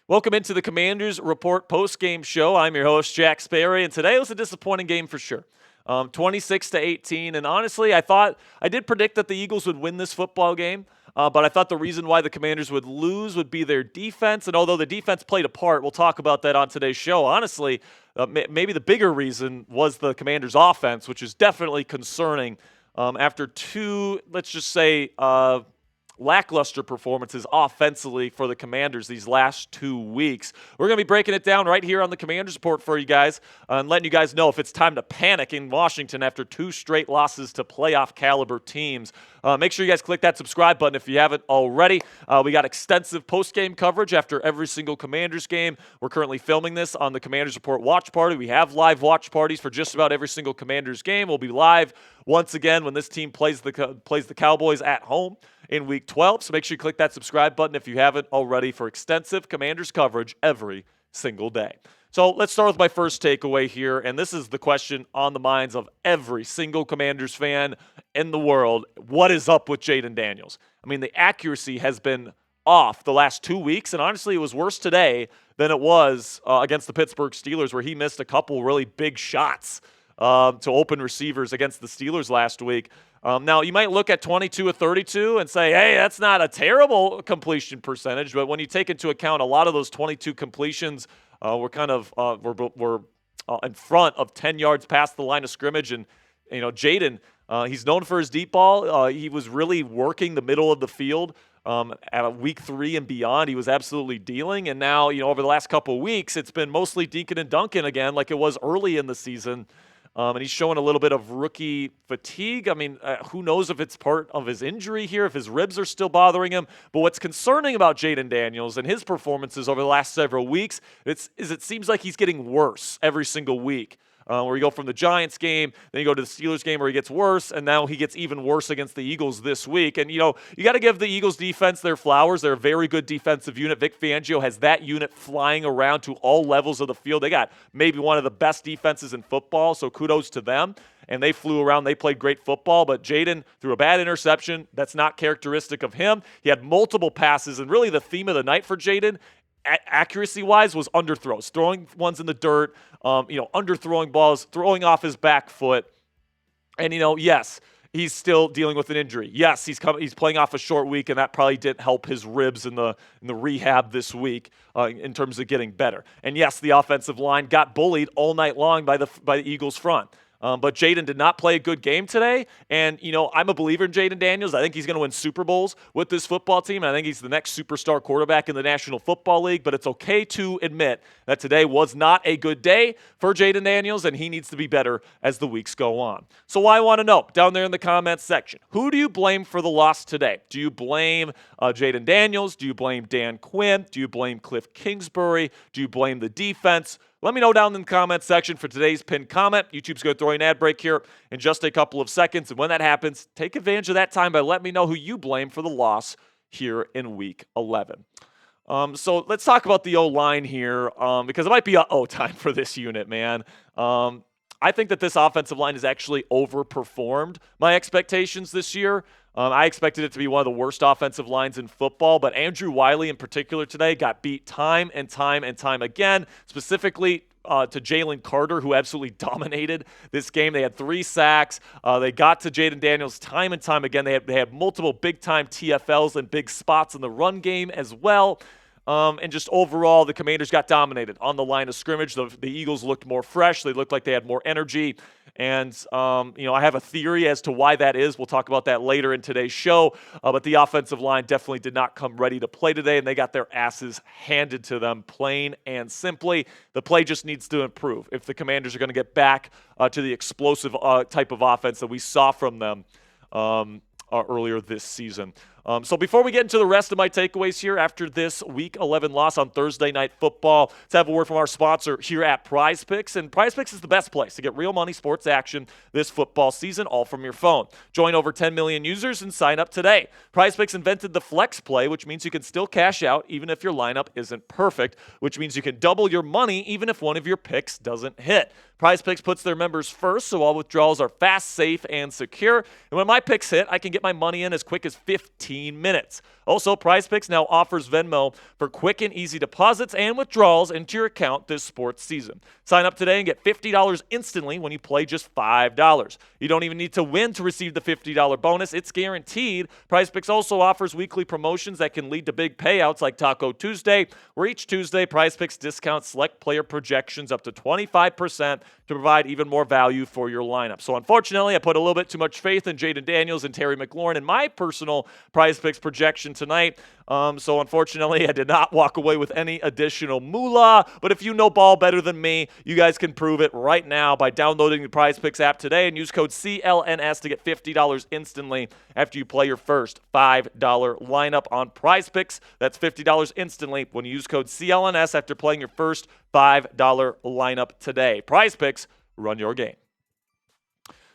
Welcome into the Commanders Report postgame show. I'm your host, Jack Sperry, and today was a disappointing game for sure. 26-18, and honestly, I did predict that the Eagles would win this football game, but I thought the reason why the Commanders would lose would be their defense, and although the defense played a part, we'll talk about that on today's show. Honestly, maybe the bigger reason was the Commanders' offense, which is definitely concerning after two, let's just say, lackluster performances offensively for the Commanders these last 2 weeks. We're going to be breaking it down right here on the Commanders Report for you guys and letting you guys know if it's time to panic in Washington after 2 straight losses to playoff caliber teams. Make sure you guys click that subscribe button if you haven't already. We got extensive post-game coverage after every single Commanders game. We're currently filming this on the Commanders Report watch party. We have live watch parties for just about every single Commanders game. We'll be live once again when this team plays the Cowboys at home in Week 12. So make sure you click that subscribe button if you haven't already for extensive Commanders coverage every single day. So let's start with my first takeaway here, and this is the question on the minds of every single Commanders fan in the world. What is up with Jayden Daniels? I mean, the accuracy has been off the last 2 weeks, and honestly, it was worse today than it was against the Pittsburgh Steelers, where he missed a couple really big shots to open receivers against the Steelers last week. Now, you might look at 22 of 32 and say, hey, that's not a terrible completion percentage, but when you take into account a lot of those 22 completions were kind of were in front of 10 yards past the line of scrimmage, and Jayden, he's known for his deep ball. He was really working the middle of the field at Week 3 and beyond. He was absolutely dealing, and now over the last couple of weeks, it's been mostly Deacon and Duncan again, like it was early in the season. And he's showing a little bit of rookie fatigue. I mean, who knows if it's part of his injury here, if his ribs are still bothering him. But what's concerning about Jayden Daniels and his performances over the last several weeks is it seems like he's getting worse every single week. Where you go from the Giants game, then you go to the Steelers game where he gets worse, and now he gets even worse against the Eagles this week. And, you got to give the Eagles defense their flowers. They're a very good defensive unit. Vic Fangio has that unit flying around to all levels of the field. They got maybe one of the best defenses in football, so kudos to them. And they flew around. They played great football, but Jayden threw a bad interception. That's not characteristic of him. He had multiple passes, and really the theme of the night for Jayden, accuracy-wise, was underthrows, throwing ones in the dirt, underthrowing balls, throwing off his back foot. And, yes, he's still dealing with an injury. Yes, he's playing off a short week, and that probably didn't help his ribs in the rehab this week in terms of getting better. And, yes, the offensive line got bullied all night long by the Eagles' front. But Jayden did not play a good game today, and, I'm a believer in Jayden Daniels. I think he's going to win Super Bowls with this football team, and I think he's the next superstar quarterback in the National Football League, but it's okay to admit that today was not a good day for Jayden Daniels, and he needs to be better as the weeks go on. So I want to know, down there in the comments section, who do you blame for the loss today? Do you blame Jayden Daniels? Do you blame Dan Quinn? Do you blame Cliff Kingsbury? Do you blame the defense? Let me know down in the comments section for today's pinned comment. YouTube's going to throw an ad break here in just a couple of seconds. And when that happens, take advantage of that time by letting me know who you blame for the loss here in Week 11. So let's talk about the O-line here because it might be O time for this unit, man. I think that this offensive line has actually overperformed my expectations this year. I expected it to be one of the worst offensive lines in football, but Andrew Wiley in particular today got beat time and time and time again, specifically to Jalen Carter, who absolutely dominated this game. They had 3 sacks. They got to Jayden Daniels time and time again. They had multiple big-time TFLs and big spots in the run game as well. And just overall, the Commanders got dominated on the line of scrimmage. The Eagles looked more fresh. They looked like they had more energy. And, I have a theory as to why that is. We'll talk about that later in today's show. But the offensive line definitely did not come ready to play today, and they got their asses handed to them, plain and simply. The play just needs to improve if the Commanders are going to get back to the explosive type of offense that we saw from them earlier this season. So before we get into the rest of my takeaways here after this Week 11 loss on Thursday Night Football, let's have a word from our sponsor here at Prize Picks. And Prize Picks is the best place to get real money sports action this football season, all from your phone. Join over 10 million users and sign up today. Prize Picks invented the flex play, which means you can still cash out even if your lineup isn't perfect, which means you can double your money even if one of your picks doesn't hit. Prize Picks puts their members first, so all withdrawals are fast, safe, and secure. And when my picks hit, I can get my money in as quick as 15 minutes. Also, Prize Picks now offers Venmo for quick and easy deposits and withdrawals into your account this sports season. Sign up today and get $50 instantly when you play just $5. You don't even need to win to receive the $50 bonus. It's guaranteed. Prize Picks also offers weekly promotions that can lead to big payouts like Taco Tuesday, where each Tuesday, Prize Picks discounts select player projections up to 25% to provide even more value for your lineup. So unfortunately, I put a little bit too much faith in Jayden Daniels and Terry Mclaurin in my personal Prize Picks projection tonight. So unfortunately, I did not walk away with any additional moolah. But if you know ball better than me, you guys can prove it right now by downloading the Prize Picks app today and use code CLNS to get $50 instantly after you play your first $5 lineup on Prize Picks. That's $50 instantly when you use code CLNS after playing your first $5 lineup today. Prize Picks, run your game.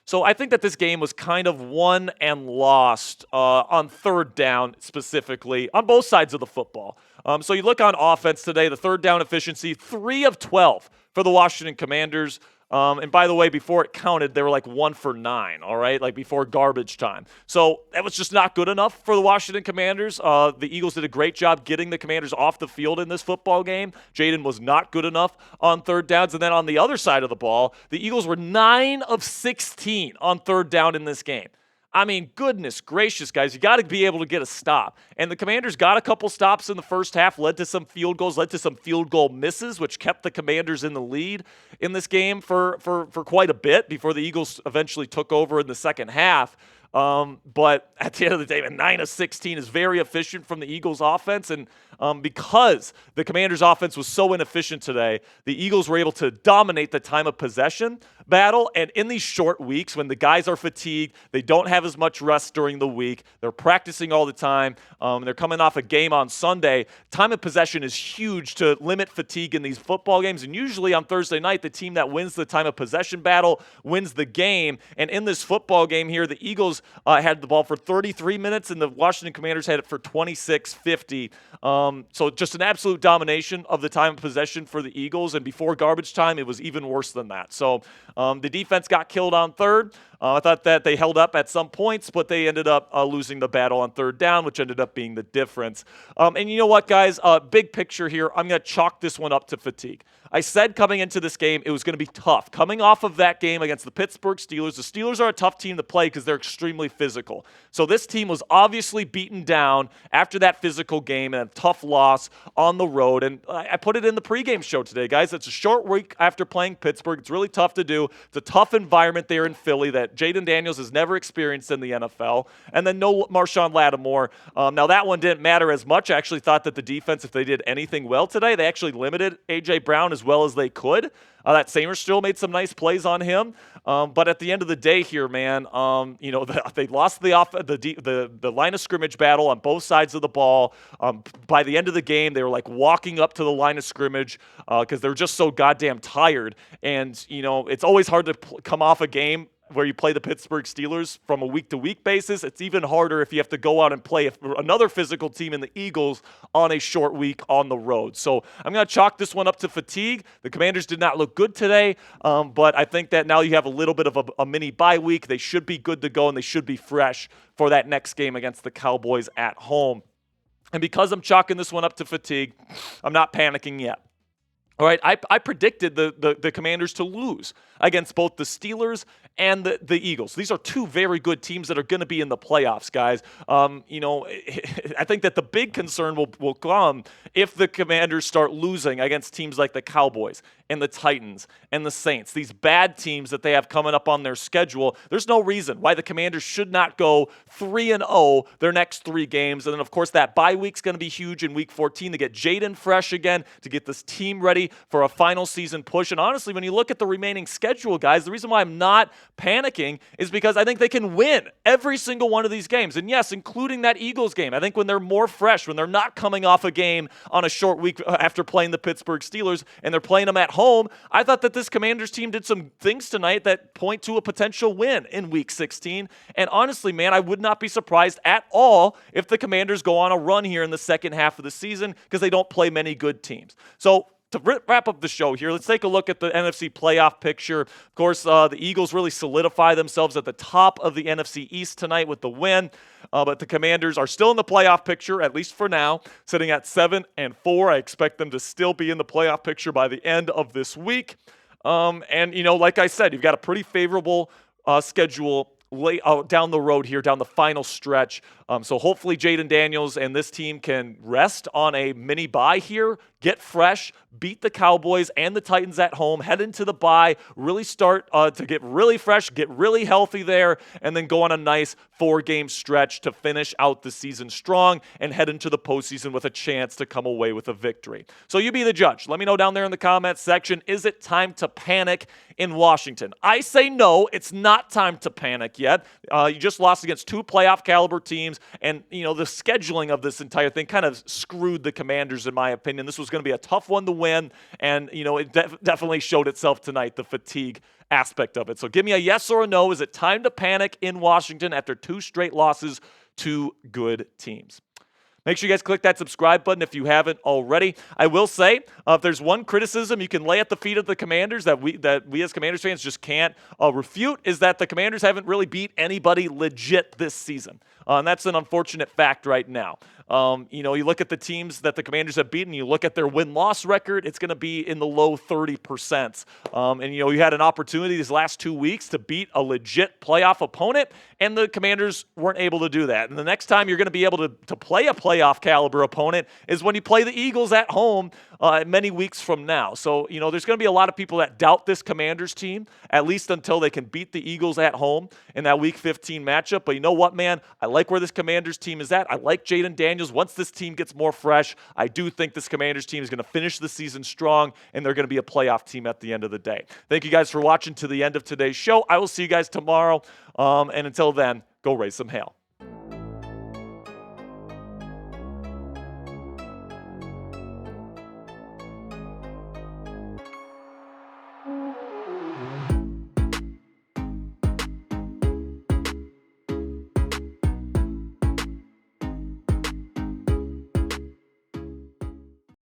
So I think that this game was kind of won and lost on third down specifically on both sides of the football. So you look on offense today, the third down efficiency, 3 of 12 for the Washington Commanders. And by the way, before it counted, they were like 1 for 9, all right, like before garbage time. So that was just not good enough for the Washington Commanders. The Eagles did a great job getting the Commanders off the field in this football game. Jayden was not good enough on third downs. And then on the other side of the ball, the Eagles were 9 of 16 on third down in this game. I mean, goodness gracious, guys, you got to be able to get a stop. And the Commanders got a couple stops in the first half, led to some field goals, led to some field goal misses, which kept the Commanders in the lead in this game for quite a bit before the Eagles eventually took over in the second half. But at the end of the day, 9 of 16 is very efficient from the Eagles offense. And because the Commanders offense was so inefficient today, the Eagles were able to dominate the time of possession battle. And in these short weeks, when the guys are fatigued, they don't have as much rest during the week, they're practicing all the time, they're coming off a game on Sunday, time of possession is huge to limit fatigue in these football games. And usually on Thursday night, the team that wins the time of possession battle wins the game. And in this football game here, the Eagles had the ball for 33 minutes, and the Washington Commanders had it for 26:50. So just an absolute domination of the time of possession for the Eagles. And before garbage time, it was even worse than that. So the defense got killed on third. I thought that they held up at some points, but they ended up losing the battle on third down, which ended up being the difference. And you know what, guys? Big picture here, I'm going to chalk this one up to fatigue. I said coming into this game, it was going to be tough. Coming off of that game against the Pittsburgh Steelers, the Steelers are a tough team to play because they're extremely physical. So this team was obviously beaten down after that physical game and a tough loss on the road. And I put it in the pregame show today, guys. It's a short week after playing Pittsburgh. It's really tough to do. It's a tough environment there in Philly that Jayden Daniels has never experienced in the NFL. And then no Marshawn Lattimore. Now that one didn't matter as much. I actually thought that the defense, if they did anything well today, they actually limited A.J. Brown as well as they could. That Samer still made some nice plays on him. But at the end of the day here, man, they lost the line of scrimmage battle on both sides of the ball. By the end of the game, they were like walking up to the line of scrimmage because they were just so goddamn tired. And, it's always hard to come off a game where you play the Pittsburgh Steelers from a week-to-week basis. It's even harder if you have to go out and play another physical team in the Eagles on a short week on the road. So I'm going to chalk this one up to fatigue. The Commanders did not look good today, but I think that now you have a little bit of a mini bye week. They should be good to go, and they should be fresh for that next game against the Cowboys at home. And because I'm chalking this one up to fatigue, I'm not panicking yet. All right, I predicted the Commanders to lose against both the Steelers and the Eagles. These are two very good teams that are going to be in the playoffs, guys. I think that the big concern will come if the Commanders start losing against teams like the Cowboys and the Titans and the Saints, these bad teams that they have coming up on their schedule. There's no reason why the Commanders should not go 3-0 their next 3 games. And then, of course, that bye week's going to be huge in Week 14 to get Jayden fresh again, to get this team ready ready for a final season push. And honestly, when you look at the remaining schedule, guys, the reason why I'm not panicking is because I think they can win every single one of these games. And yes, including that Eagles game. I think when they're more fresh, when they're not coming off a game on a short week after playing the Pittsburgh Steelers and they're playing them at home, I thought that this Commanders team did some things tonight that point to a potential win in Week 16. And honestly, man, I would not be surprised at all if the Commanders go on a run here in the second half of the season because they don't play many good teams. So to wrap up the show here, let's take a look at the NFC playoff picture. Of course, the Eagles really solidify themselves at the top of the NFC East tonight with the win, but the Commanders are still in the playoff picture, at least for now, sitting at 7-4. I expect them to still be in the playoff picture by the end of this week. And, like I said, you've got a pretty favorable schedule down the road here, down the final stretch. So hopefully Jayden Daniels and this team can rest on a mini bye here, get fresh, beat the Cowboys and the Titans at home, head into the bye, really start to get really fresh, get really healthy there, and then go on a nice 4-game stretch to finish out the season strong and head into the postseason with a chance to come away with a victory. So you be the judge. Let me know down there in the comments section, is it time to panic in Washington? I say no, it's not time to panic yet. You just lost against 2 playoff caliber teams, and the scheduling of this entire thing kind of screwed the Commanders, in my opinion. This was going to be a tough one to win, and it definitely showed itself tonight, the fatigue aspect of it. So give me a yes or a no. Is it time to panic in Washington after 2 straight losses to good teams? Make sure you guys click that subscribe button if you haven't already. I will say, if there's one criticism you can lay at the feet of the Commanders that we as Commanders fans just can't refute, is that the Commanders haven't really beat anybody legit this season. And that's an unfortunate fact right now. You look at the teams that the Commanders have beaten, you look at their win-loss record, it's going to be in the low 30%. You had an opportunity these last 2 weeks to beat a legit playoff opponent, and the Commanders weren't able to do that. And the next time you're going to be able to play a playoff caliber opponent is when you play the Eagles at home many weeks from now. So, there's going to be a lot of people that doubt this Commanders team, at least until they can beat the Eagles at home in that Week 15 matchup. But you know what, man? I like where this Commanders team is at. I like Jayden Daniels. Once this team gets more fresh, I do think this Commanders team is going to finish the season strong, and they're going to be a playoff team at the end of the day. Thank you guys for watching to the end of today's show. I will see you guys tomorrow. And until then, go raise some hail.